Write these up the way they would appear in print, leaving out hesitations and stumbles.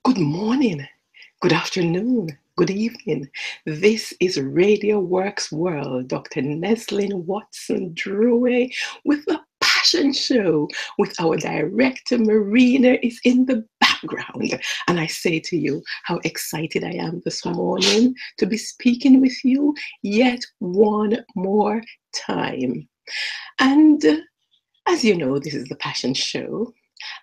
Good morning, good afternoon, good evening. This is Radio Works World. Dr. Neslyn Watson Druee with the Passion Show with our director Marina is in the background. And I say to you how excited I am this morning to be speaking with you yet one more time. And as you know, this is the Passion Show.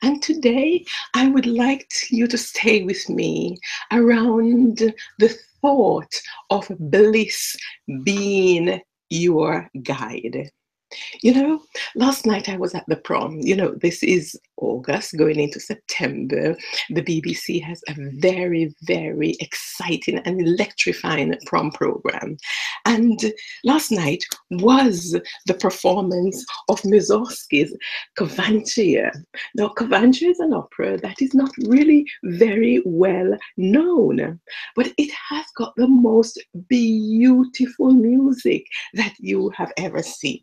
And today, I would like you to stay with me around the thought of bliss being your guide. You know, last night I was at the prom. You know, this is August going into September. The BBC has a very, very exciting and electrifying prom program. And last night was the performance of Mussorgsky's Kovantia. Now, Kovantia is an opera that is not really very well known, but it has got the most beautiful music that you have ever seen.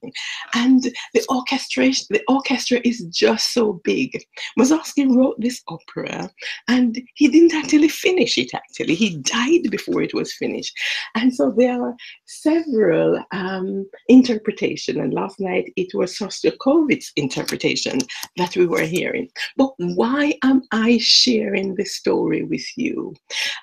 And the orchestra is just so big. Mussorgsky wrote this opera and he didn't actually finish it, actually. He died before it was finished. And so there are several interpretations. And last night it was Shostakovich's interpretation that we were hearing. But why am I sharing this story with you?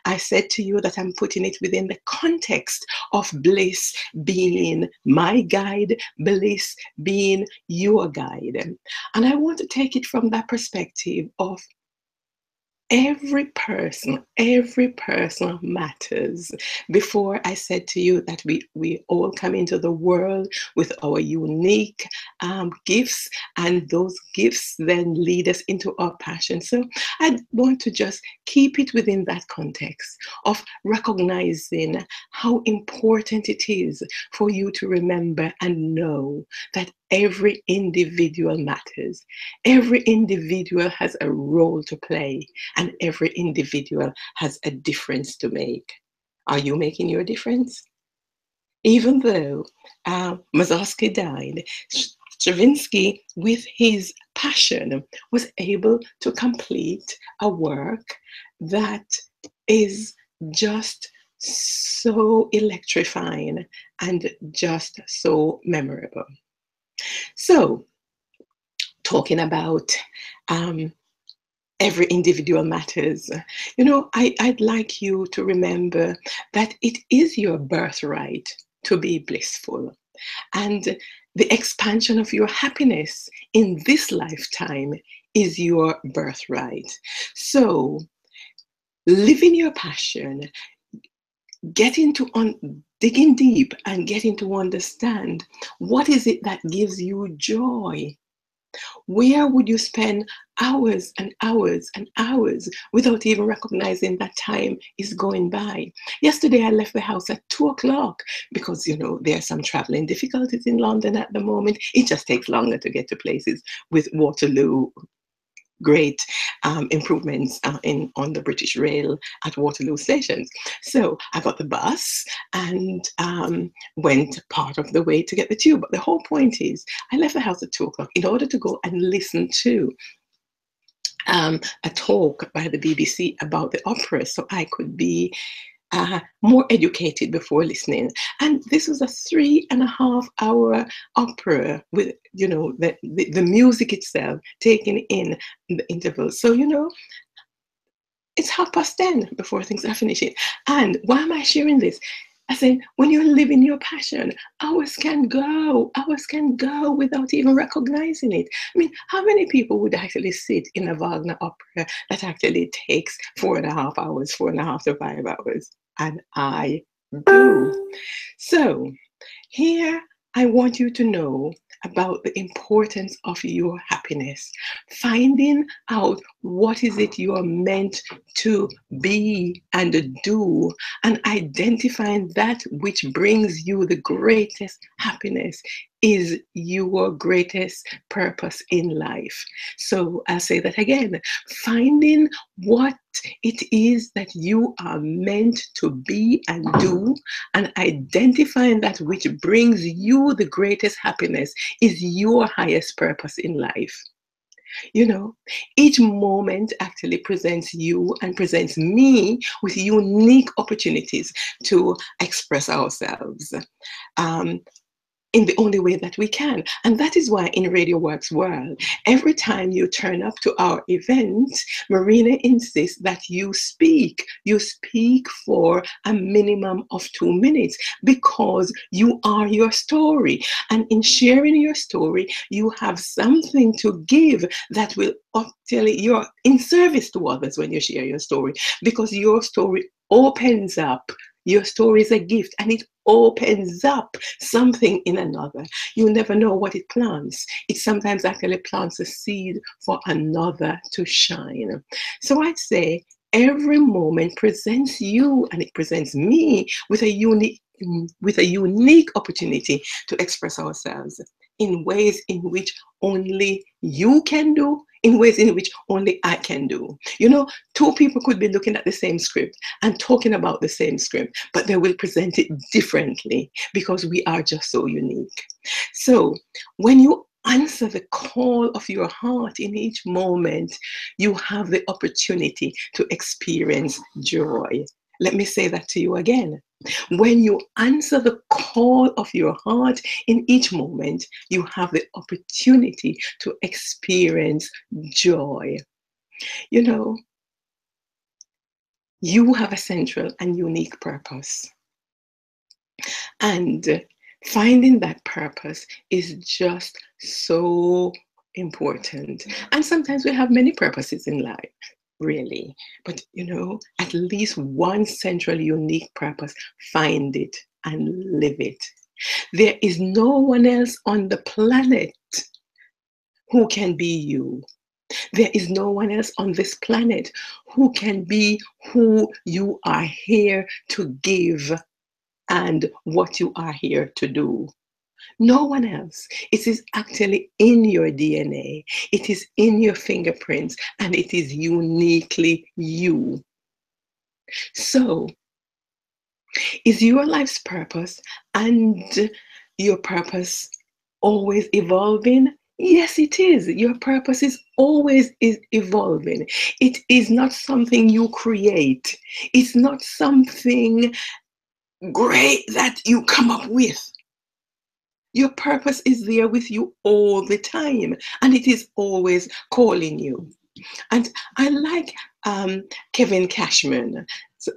I said to you that I'm putting it within the context of bliss being my guide, bliss being your guide. And I want to take it from that perspective of every person matters. Before I said to you that we all come into the world with our unique gifts, and those gifts then lead us into our passion. So I want to just keep it within that context of recognizing how important it is for you to remember and know that every individual matters. Every individual has a role to play, and every individual has a difference to make. Are you making your difference? Even though Mussorgsky died, Stravinsky, with his passion, was able to complete a work that is just so electrifying and just so memorable. So, talking about every individual matters. You know, I'd like you to remember that it is your birthright to be blissful. And the expansion of your happiness in this lifetime is your birthright. So, living your passion, digging deep and getting to understand what is it that gives you joy. Where would you spend hours and hours and hours without even recognizing that time is going by? Yesterday, I left the house at 2 o'clock because, you know, there are some traveling difficulties in London at the moment. It just takes longer to get to places with Waterloo. Great improvements on the British Rail at Waterloo stations. So I got the bus and went part of the way to get the tube. But the whole point is I left the house at 2 o'clock in order to go and listen to a talk by the BBC about the opera, so I could be more educated before listening. And this was a 3.5 hour opera with, you know, the music itself taken in the intervals. So, you know, it's 10:30 before things are finishing. And why am I sharing this? I said, when you're living your passion, hours can go without even recognizing it. I mean, how many people would actually sit in a Wagner opera that actually takes 4.5 hours, 4.5 to 5 hours? And I do. So here I want you to know about the importance of your happiness. Finding out what is it you are meant to be and do, and identifying that which brings you the greatest happiness is your greatest purpose in life. So I'll say that again. Finding what it is that you are meant to be and do, and identifying that which brings you the greatest happiness is your highest purpose in life. You know, each moment actually presents you and presents me with unique opportunities to express ourselves. Um, in the only way that we can. And that is why in Radio Works World, every time you turn up to our event, Marina insists that you speak. You speak for a minimum of 2 minutes because you are your story. And in sharing your story, you have something to give that will actually, you're in service to others when you share your story, because your story opens up. Your story is a gift and it opens up something in another. You never know what it plants. It sometimes actually plants a seed for another to shine. So I'd say every moment presents you and it presents me with a unique opportunity to express ourselves in ways in which only you can do, in ways in which only I can do. You know, two people could be looking at the same script and talking about the same script, but they will present it differently because we are just so unique. So when you answer the call of your heart in each moment, you have the opportunity to experience joy. Let me say that to you again. When you answer the call of your heart in each moment, you have the opportunity to experience joy. You know, you have a central and unique purpose. And finding that purpose is just so important. And sometimes we have many purposes in life, really. But, you know, at least one central, unique purpose, find it and live it. There is no one else on the planet who can be you. There is no one else on this planet who can be who you are here to give and what you are here to do. No one else. It is actually in your DNA. It is in your fingerprints and it is uniquely you. So, is your life's purpose and your purpose always evolving? Yes, it is. Your purpose is evolving. It is not something you create. It's not something great that you come up with. Your purpose is there with you all the time, and it is always calling you. And I like Kevin Cashman,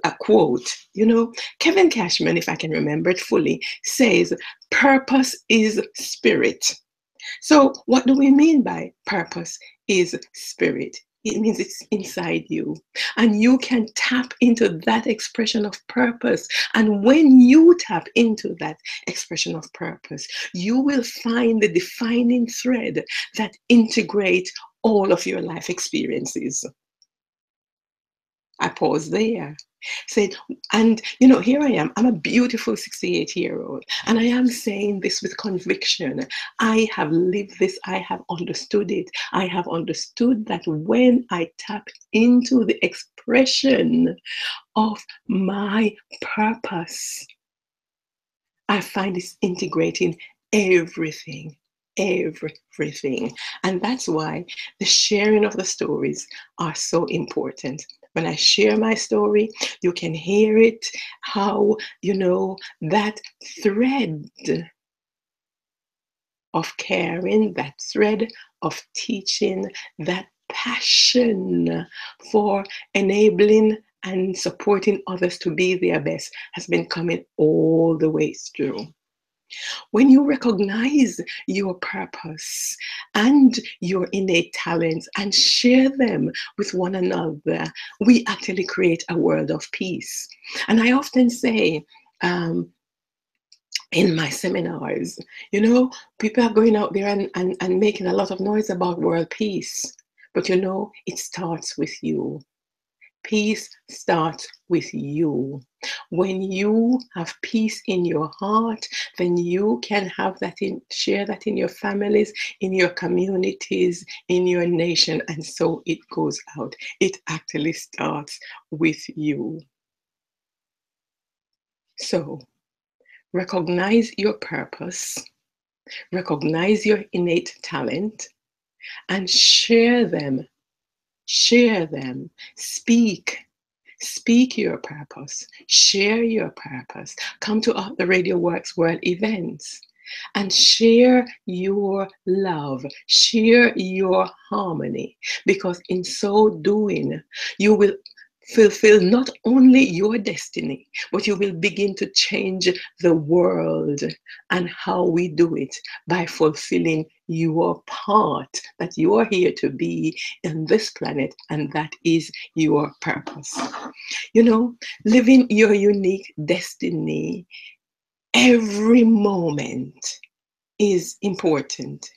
a quote, you know, Kevin Cashman, if I can remember it fully, says, purpose is spirit. So what do we mean by purpose is spirit? It means it's inside you. And you can tap into that expression of purpose. And when you tap into that expression of purpose, you will find the defining thread that integrates all of your life experiences. I pause there. Said, and you know, here I am. I'm a beautiful 68-year-old, and I am saying this with conviction. I have lived this, I have understood it. I have understood that when I tap into the expression of my purpose, I find it's integrating everything. Everything. And that's why the sharing of the stories are so important. When I share my story, you can hear it, how, you know, that thread of caring, that thread of teaching, that passion for enabling and supporting others to be their best has been coming all the way through. When you recognize your purpose and your innate talents and share them with one another, we actually create a world of peace. And I often say, in my seminars, you know, people are going out there and making a lot of noise about world peace. But you know, it starts with you. Peace starts with you. When you have peace in your heart, then you can have that share that in your families, in your communities, in your nation, and so it goes out. It actually starts with you. So recognize your purpose, recognize your innate talent, and share them. Share them. Speak your purpose. Share your purpose. Come to the Radio Works World events and share your love. Share your harmony. Because in so doing, you will fulfill not only your destiny, but you will begin to change the world and how we do it by fulfilling your part that you are here to be in this planet, and that is your purpose. You know, living your unique destiny every moment is important.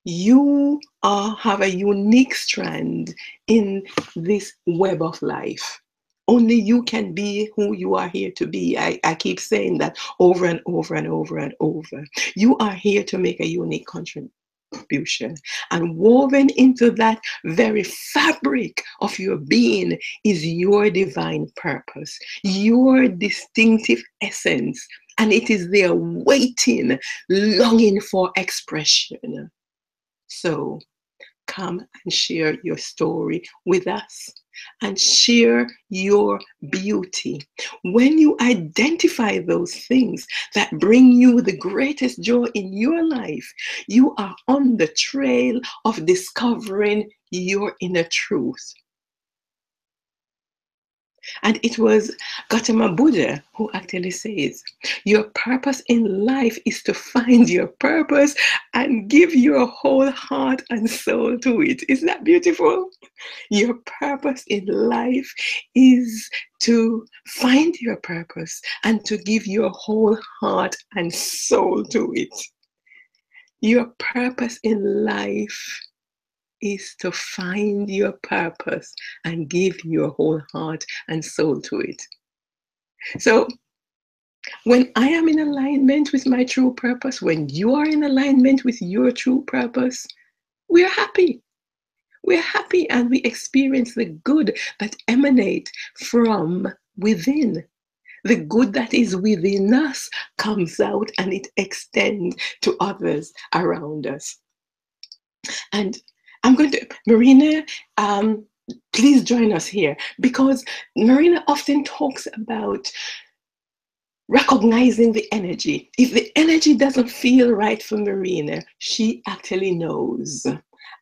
You have a unique strand in this web of life. Only you can be who you are here to be. I keep saying that over and over and over and over. You are here to make a unique contribution. And woven into that very fabric of your being is your divine purpose, your distinctive essence. And it is there waiting, longing for expression. So come and share your story with us and share your beauty. When you identify those things that bring you the greatest joy in your life, you are on the trail of discovering your inner truth. And it was Gautama Buddha who actually says, your purpose in life is to find your purpose and give your whole heart and soul to it. Isn't that beautiful? Your purpose in life is to find your purpose and to give your whole heart and soul to it. Your purpose in life is to find your purpose and give your whole heart and soul to it. So when I am in alignment with my true purpose, when you are in alignment with your true purpose, we're happy. We're happy and we experience the good that emanate from within. The good that is within us comes out and it extends to others around us. And I'm going to, Marina, please join us here, because Marina often talks about recognizing the energy. If the energy doesn't feel right for Marina, she actually knows.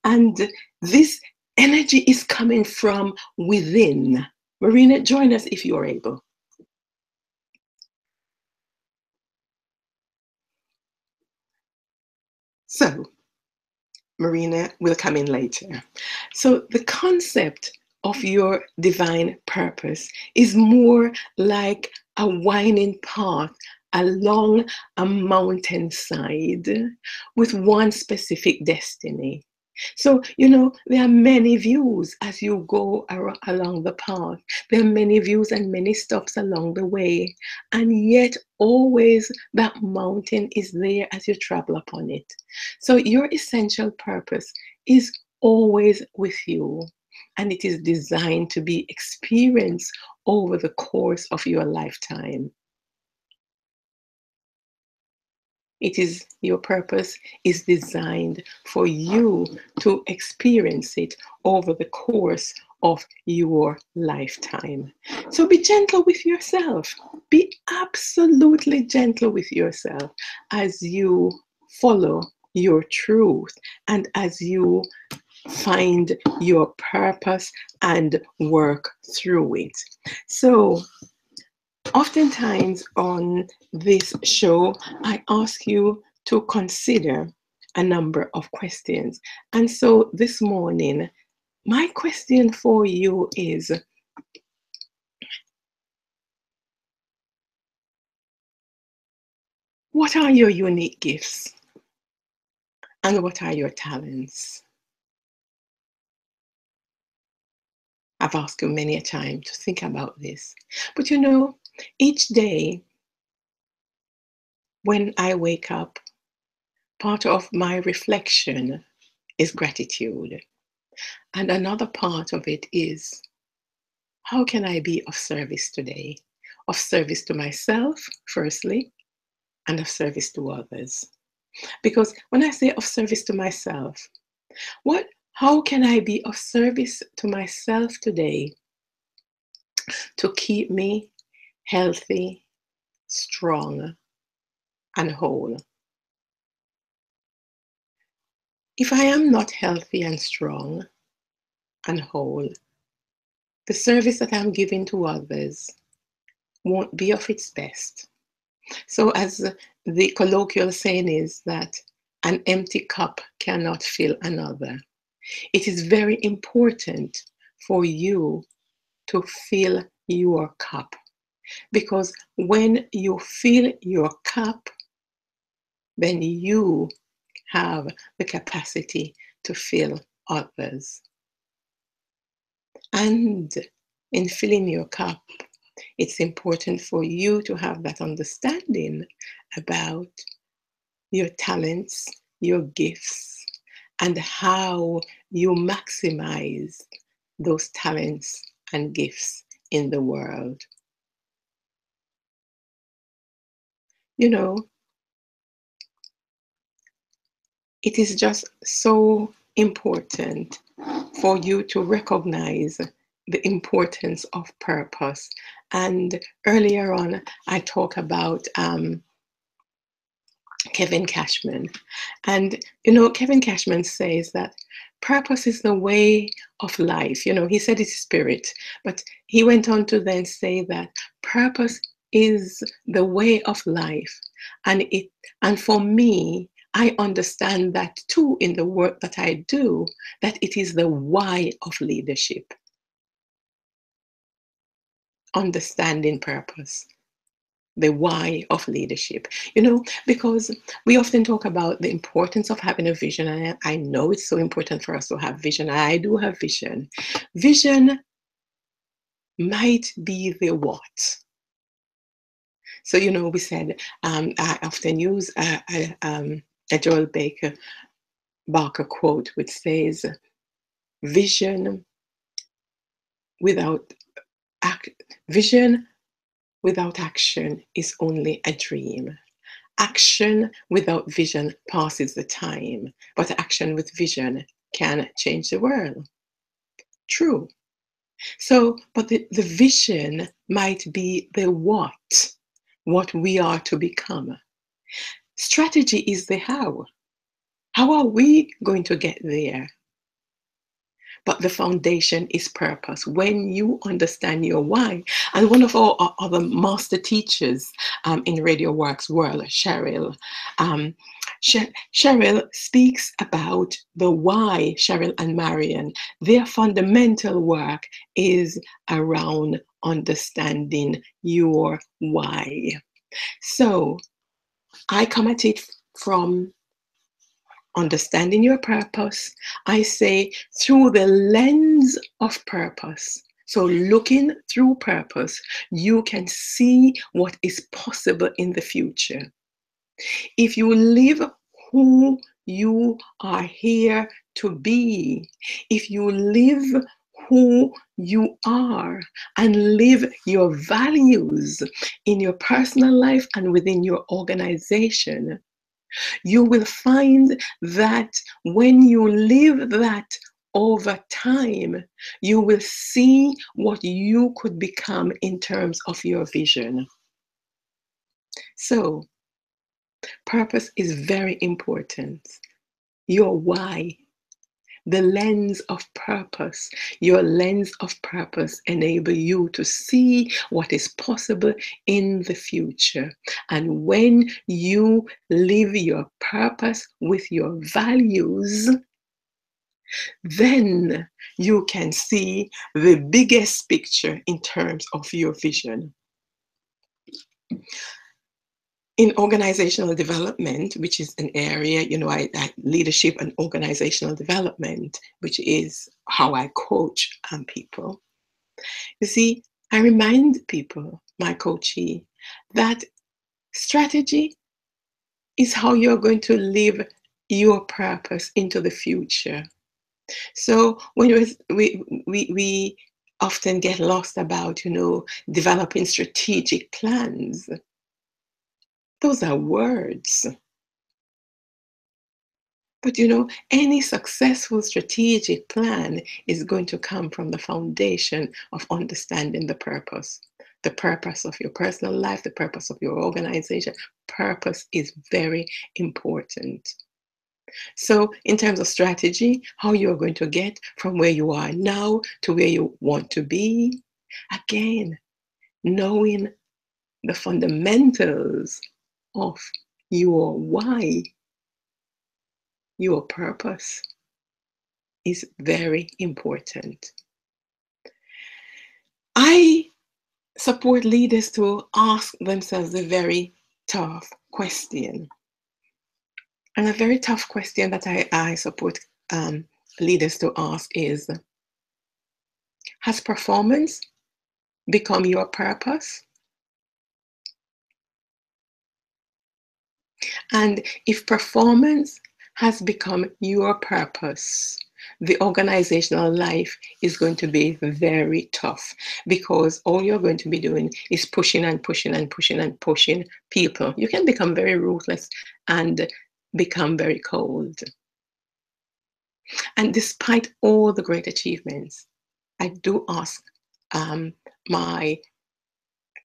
And this energy is coming from within. Marina, join us if you're able. So, Marina will come in later. So the concept of your divine purpose is more like a winding path along a mountainside with one specific destiny. So, you know, there are many views as you go along the path. There are many views and many stops along the way. And yet, always that mountain is there as you travel upon it. So, your essential purpose is always with you. And it is designed to be experienced over the course of your lifetime. Your purpose is designed for you to experience it over the course of your lifetime. So be gentle with yourself. Be absolutely gentle with yourself as you follow your truth and as you find your purpose and work through it. So oftentimes on this show, I ask you to consider a number of questions. And so this morning, my question for you is, what are your unique gifts? And what are your talents? I've asked you many a time to think about this. But you know, each day when I wake up, part of my reflection is gratitude. And another part of it is, how can I be of service today? Of service to myself, firstly, and of service to others. Because when I say of service to myself, How can I be of service to myself today to keep me healthy, strong, and whole? If I am not healthy and strong and whole, the service that I'm giving to others won't be of its best. So, as the colloquial saying is, that an empty cup cannot fill another. It is very important for you to fill your cup, because when you fill your cup, then you have the capacity to fill others. And in filling your cup, it's important for you to have that understanding about your talents, your gifts, and how you maximize those talents and gifts in the world. You know, it is just so important for you to recognize the importance of purpose. And earlier on, I talked about Kevin Cashman. And, Kevin Cashman says that purpose is the way of life. He said it's spirit, but he went on to then say that purpose is the way of life. And for me, I understand that too in the work that I do, that it is the why of leadership. Understanding purpose, the why of leadership, because we often talk about the importance of having a vision. And I know it's so important for us to have vision. I do have vision. Vision might be the what. So, we said, I often use a Joel Barker quote, which says, vision without vision without action is only a dream. Action without vision passes the time, but action with vision can change the world. True. So, but the vision might be the what we are to become. Strategy is the how. How are we going to get there? But the foundation is purpose. When you understand your why, and one of our other master teachers in Radio Works World, Cheryl, Cheryl speaks about the why. Cheryl and Marion, their fundamental work is around understanding your why. So I come at it from understanding your purpose. I say through the lens of purpose. So looking through purpose, you can see what is possible in the future. If you live who you are here to be, if you live who you are and live your values in your personal life and within your organization, you will find that when you live that over time, you will see what you could become in terms of your vision. So, purpose is very important. Your why, the lens of purpose, your lens of purpose enable you to see what is possible in the future. And when you live your purpose with your values, then you can see the biggest picture in terms of your vision. In organizational development, which is an area, leadership and organizational development, which is how I coach people. You see, I remind people, my coachee, that strategy is how you're going to live your purpose into the future. So when we often get lost about, developing strategic plans, those are words. But any successful strategic plan is going to come from the foundation of understanding the purpose of your personal life, the purpose of your organization. Purpose is very important. So in terms of strategy, how you're going to get from where you are now to where you want to be, again, knowing the fundamentals of your why, your purpose, is very important. I support leaders to ask themselves a very tough question. And a very tough question that I support leaders to ask is, has performance become your purpose? And if performance has become your purpose, the organizational life is going to be very tough, because all you're going to be doing is pushing and pushing and pushing and pushing people. You can become very ruthless and become very cold. And despite all the great achievements, I do ask my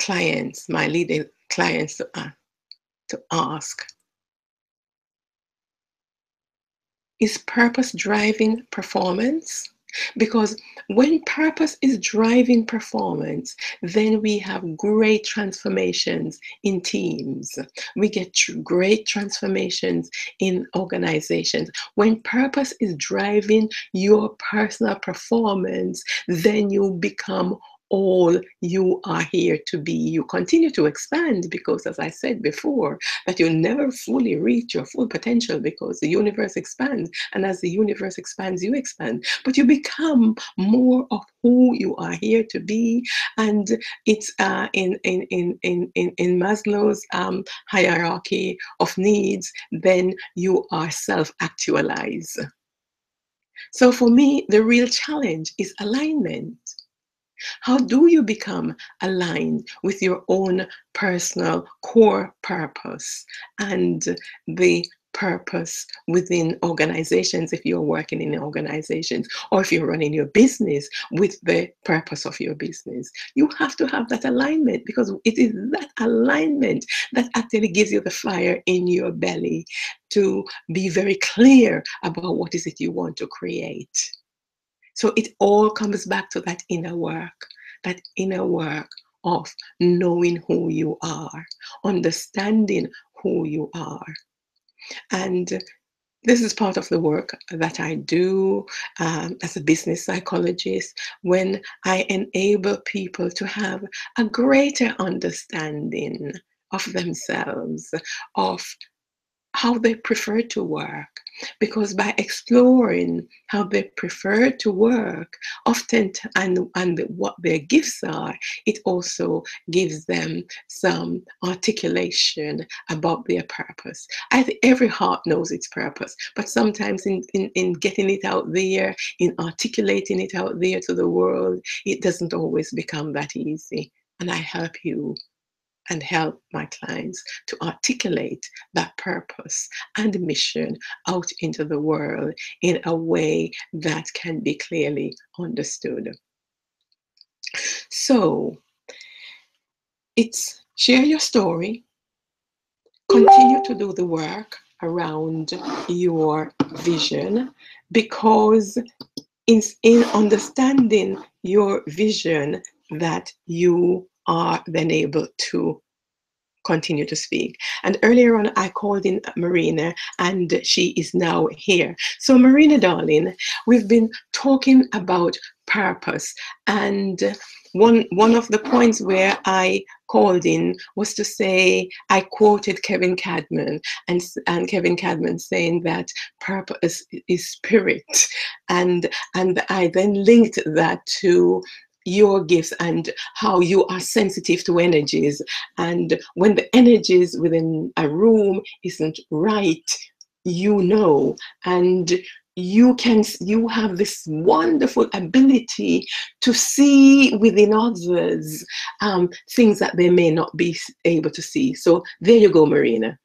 clients, my leading clients, to ask, is purpose driving performance? Because when purpose is driving performance, then we have great transformations in teams. We get great transformations in organizations. When purpose is driving your personal performance, then you become all you are here to be. You continue to expand because, as I said before, that you never fully reach your full potential, because the universe expands, and as the universe expands, you expand. But you become more of who you are here to be, and it's in Maslow's hierarchy of needs. Then you are self-actualized. So for me, the real challenge is alignment. How do you become aligned with your own personal core purpose and the purpose within organizations, if you're working in organizations, or if you're running your business with the purpose of your business? You have to have that alignment, because it is that alignment that actually gives you the fire in your belly to be very clear about what is it you want to create. So it all comes back to that inner work of knowing who you are, understanding who you are. And this is part of the work that I do as a business psychologist, when I enable people to have a greater understanding of themselves, of how they prefer to work. Because by exploring how they prefer to work, often and what their gifts are, it also gives them some articulation about their purpose. I think every heart knows its purpose, but sometimes in getting it out there, in articulating it out there to the world, it doesn't always become that easy. And I help you and help my clients to articulate that purpose and mission out into the world in a way that can be clearly understood. So it's share your story, continue to do the work around your vision, because in understanding your vision that you are then able to continue to speak. And earlier on, I called in Marina, and she is now here. So Marina, darling, we've been talking about purpose, and one of the points where I called in was to say, I quoted Kevin Cadman, and Kevin Cadman saying that purpose is spirit, and I then linked that to your gifts and how you are sensitive to energies, and when the energies within a room isn't right, and you have this wonderful ability to see within others things that they may not be able to see. So there you go, Marina.